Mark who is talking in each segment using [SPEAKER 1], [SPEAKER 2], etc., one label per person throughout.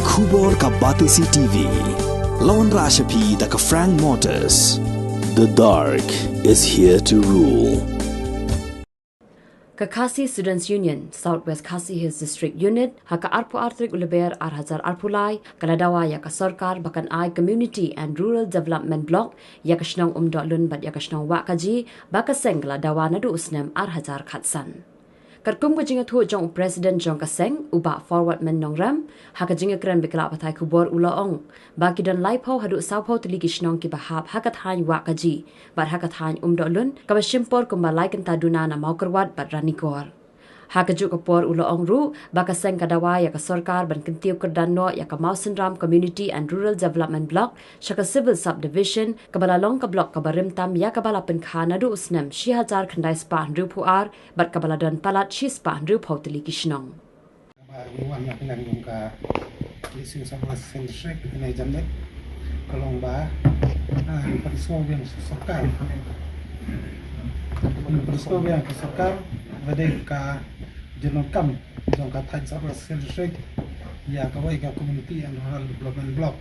[SPEAKER 1] Khubor ka Batisi TV. Lawan Rashapi da ka Frank Motors. The dark is here to rule.
[SPEAKER 2] Kakasi Students Union, Southwest Khasi Hills District Unit, haka arpu artrik uleber arhazar arpulai, kaladawa ya ka sarkar bakan ai Community and Rural Development Block, ya ka shnong umdolun bat ya ka shnong wakaji, baka seng kaladawa nadu usnem arhazar khatsan. Karkum ko jinga thu jong President Jong Kaseng uba forward men nongram haka jinga kran bikla patai kubor ulaong baki don laipo hadu saupo tiligi shnong ki bahab hakat han wakaji bat hakat han umdolun kaba shimpor kumbalai kan taduna na maukerwat bat ranikor haka juk kapor ulaong ru baka seng kadawa ya ka sarkar ban kintiu kerdano ya ka Mausenram Community and Rural Development Block shaka Civil Subdivision kabala long ka block kabarim tam ya kabala pen khana du usnem 6000 khandai spa ru puar bat kabala don palat shi spa ru pautili kishnong
[SPEAKER 3] wan ya pinang yung ka isu sama sendrek ini jamdet kalong ba perso yang sarkar perso yang sarkar vade ka jenokam jong ka thai sama sendrek ya ka wai ka Community and Rural Development Block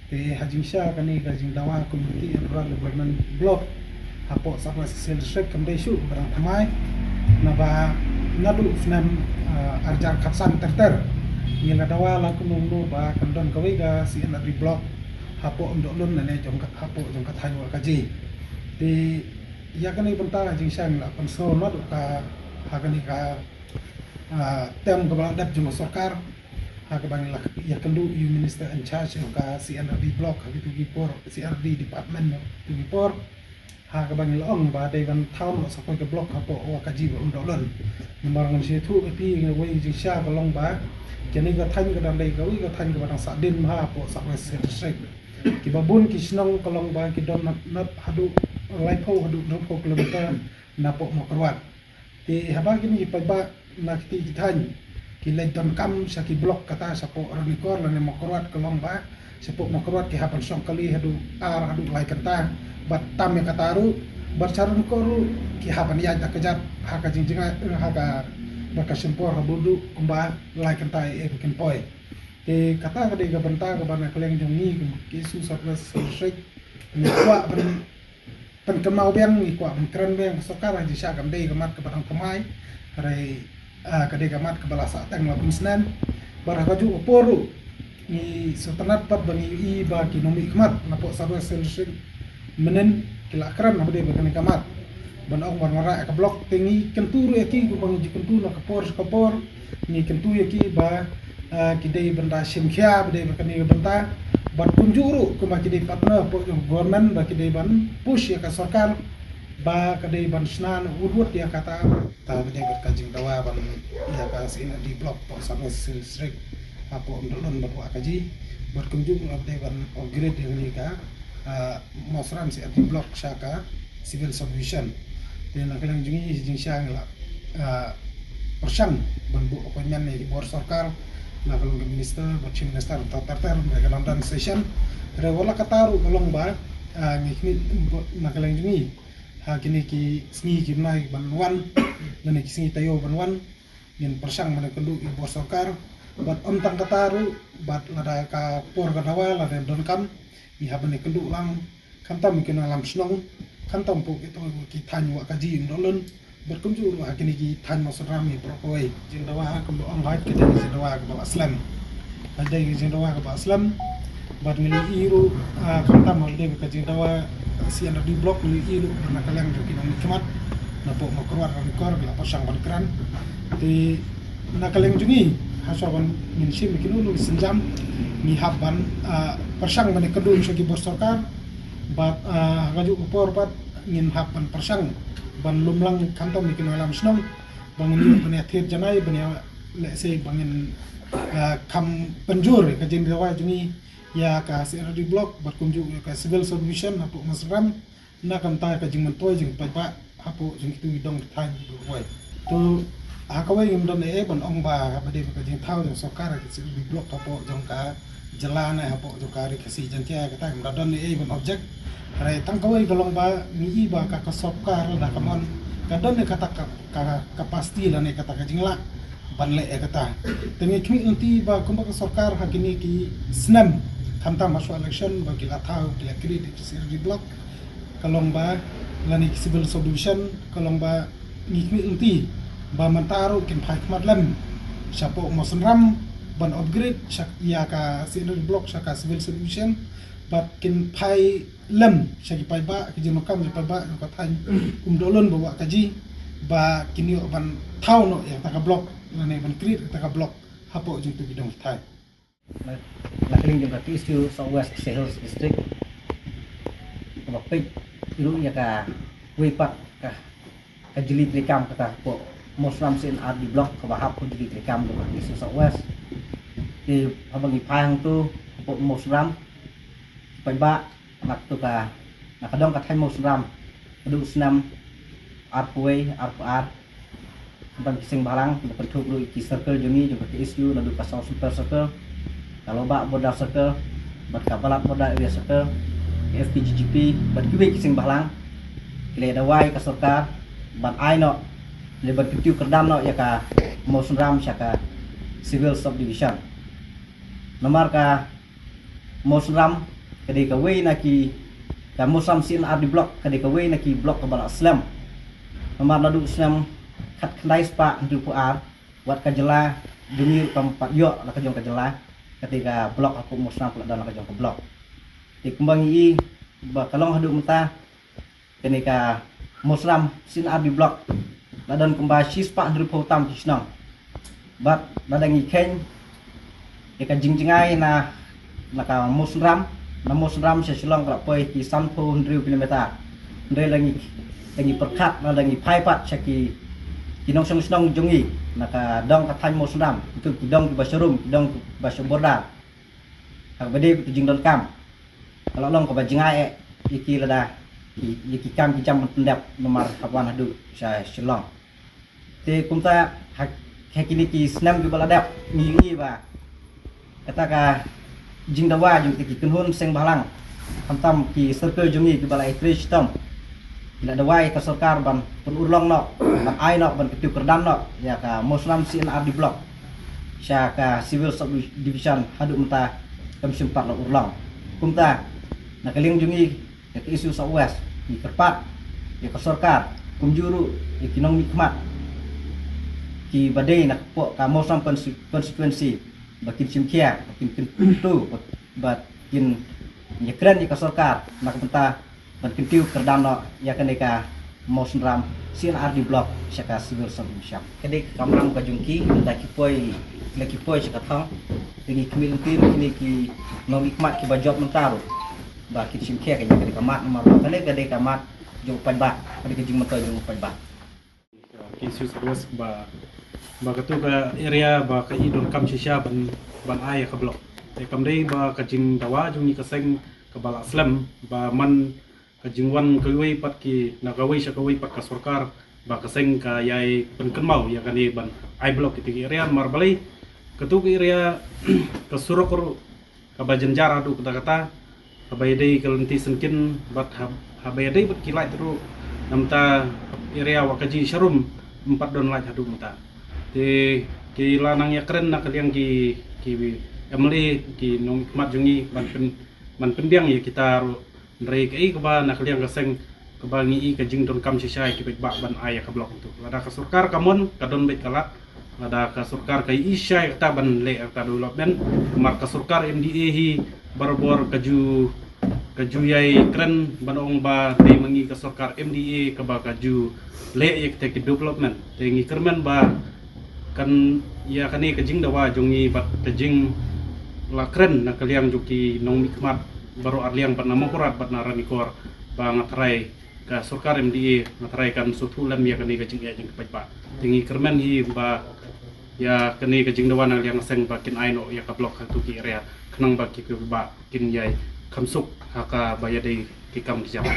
[SPEAKER 3] te hajing sha kani ka jing dawa Community and Rural Development Block hapo sama sendrek kam desu barang amai na ba nadu snam arjar kapsan terter ngila dawa la kunung ba kandon kawai ga si anadri block hapo umdolun nane jong ka hapo jong ka thai wa kaji di ya kani benta jing sang la konso not ka hakani ka tem ka dap jong sarkar ha ka bang la ya kandu you minister in charge ka si anadri block habitu gipor si anadri department tu gipor ha ka bang laong ba dai ban town sa ko ka block hapo wa kaji ba umdolun marang si thu pi wei jing sha ka long ba kini ka than ka dai ka wi ka than ka bang sa din ma po sa ko se ki babun ki snong ka long ba ki don not hadu laipo hadu 2 kilometer na po mo karwat ti haba kini pa ba na ki than ki lai don kam sa ki block kata sa po ranikor la mo karwat ka long ba sa po mo karwat ki hapan song kali hadu ar hadu lai kata bat tam ya kataru bercarun koru ki hapan ya kejat haka jingjinga haka bakasimpor habudu kumba lai kentai e bikin poi te kata kade ga benta ga bana keleng jongi ki su sarwa sek ni kwa pen kemau beng ni kwa pen keren beng sokar ji sha gam dei ga mat ke barang kemai rai kade ga mat ke bala sa tang la pinsnan bara ga ju oporu ni sotanat pat bani i ba ki nomi kmat na po sarwa sek menen kila kran na bade bakani kamat ban ok marmara ka blok tingi kenturu eki ko bang jikentu na kapor ni kentu eki ba kidai benda simkhia bade bakani benda bat kunjuru ko ma kidai partner po government ba kidai ban push ya ka sarkar ba kidai ban snan urut ya kata ta bade berkajing dawa ban ya ka sin di blok po sama srik apo ndolon ba kaji berkunjung bade ban upgrade yang ni ka Mausenram si anti block shaka civil subdivision dan naklang jungi jing syang la persang banbu appointment ni bor sarkar naklang minister bachin minister tartar mereka nonton session rewola kataru kalong ba ngikni naklang jungi ha kini ki sngi ki nai banwan dan ki sngi tayo banwan yen persang mana kendu bor sarkar bat tang kataru bat lada ka por kadawa la don kam ni haban ni kendu lang kantam mungkin alam snong kantam po itu ki than wa kaji ndolun berkunjung wa kini ki than Mausenram ni prokoi jing dawa ka ang hat ke jing dawa ka aslam ada jing dawa ka aslam bad ngili iru kantam alde ka jing dawa si anda di blok ngili iru na kalang jo ki nang kemat na po mo keluar rekor la pasang ban kran di na kalang jungi hasaban min sim ki lu senjam ni haban persang mane kedun segi bor sarkar bat gaju upor pat ngin hapan persang ban lumlang kantom ni alam snong bangin yu bani athir janai bani le se bangin kam penjur ka jin dawa jungi ya ka di blok bat kunju ka civil subdivision hapo Mausenram na kam ta ka jing mantoy jing pa hapo jing tu dong thai wai to hakawai ngim don e ban ong ba ba de ka jing thau jong sarkar ki di blok hapo jong ka jalan hapo jong ka ri kasi jantia ka ta ngim don e ban object rai tang kawai golong ba ni ba ka sarkar da kamon kadon ne kata ka pasti la ne kata ka jingla panle kata tengi kmi unti ba kumbak sarkar hakini ki snam kamta masuk election ba kila tahu kila kredit di blok kalong ba lani civil subdivision kalong ba ngikmi unti ba mantaro kin phai khmat lam sapo mosram ban upgrade sak ya ka senior block saka civil subdivision ba kin phai lam saki pai ba ki jino kam pai ba ka than dolon bawa kaji ba kini ban tau no yang taka blok lani ban create taka blok hapo jung tu bidong thai
[SPEAKER 4] Nakling yung kati isu Southwest Sales District Kapag ilu ya ka wipat ka jeli trikam kata po Muslim sin RD block kabahap ko jeli trikam do isu Southwest di habang ipahang tu po Muslim pagba nakto ka nakadong ka time Muslim adu senam RPW RPR sampai sing barang bentuk lu iki circle jungi juga ke isu nadu ka super circle kalau bak border circle bat kapalat border area circle FPGGP bat kiwe kising bahlang kile dawai ka sarkar bat ai no le bat kitiu kerdam no ya ka Musram syaka civil subdivision nomor ka Musram kadi ka we naki ka Musram sin RD block kadi ka we naki block ka bala Islam nomor nadu Islam kat kendai spa ndu puar buat ka jela dungi pampat yo la ka jong ka jela ketika blok aku musnah pula dalam kajong ke blok di kembang i kalong hadu menta ketika muslim sin abi blok ladan kembang sispa ndru tam kisnang bat ladang iken eka jingjingai na ka muslim sesulong kalau poi ki sampo ndru kilometer ndre langi perkat ladangi paipat saki kinong song jongi naka dong katany muslim itu kidong ke basharum kidong ke basha borda hak bade ke jingdon kam kalau long ke bajingai iki lada iki kam ki jam pendap nomor kapan hadu saya silong te kumta hak kini ki snam ke baladap ngi ba kata ka jingdawa jung ki kunhun seng balang kamtam ki circle jongi ke balai trish tom bila dawai ka sarkar ban pun urlong no ban ai no ban ketiu kerdam no ya ka Muslim CNR di blok sya ka civil subdivision hadu menta kam simpat lo urlong kumta nakaling jungi ya ke isu Southwest di kerpat ya ka sarkar kumjuru ya kinong mikmat ki badai nak po ka Muslim konstituensi bakin simkia bakin tu bakin nyekren ya ka sarkar nak menta ban kentiu kerdam no ya kenika Musram CNR di blok syaka civil subdivision kedik kamram ka jungki da kipoi syaka thang tingi community kini ki no hikmat ki bajop mentaro ba ki simke ka kedik kamat nomor kedik kamat jung panba kedik jing mata jung panba
[SPEAKER 5] isu terus ba ketu ka area ba ka idon kam shisha ban aya ka blok te kamdei ba ka jing dawa jung ni ka seng ka bala slam ba man kajingwan kawai pat ki nakawai siya kawai pat ka sarkar ba kaseng ka yay penkenmau ya kani ban ai blok iti area marbalay ketuk area ka surokor ka bajanjara du kata habayday kalenti senkin bat habayday bat kilai teru namta area wakaji sharum 4 don laj hadu mata te ki lanang ya keren nak yang ki emli ki nong hikmat jungi ban pendiang ya kita dari kei keba nak liang keseng keba ngi ke jing don kam sisai ki bak ban aya ka blok tu lada ka sarkar kamon kadon bet kalat lada ka sarkar kai isai ta ban le ta development mar ka sarkar MDA hi barbor kaju yai kren banong ba te mangi ka sarkar MDA keba kaju le ek te ki development te ngi kermen ba kan ya kani ke jing dawa jongi bat ke jing la kren nak liang juki nong mikmat baru arliang bat nama kurat bat naranikor ba ngatrai ka sarkar MDA ngatrai kan sutulam ya kani kajing ya jing pajba tingi kermen hi ba ya kani kajing dawan yang seng bakin aino ya ka blok tu ki area kenang baki ke ba kin yai kamsuk haka bayadai kikam kijam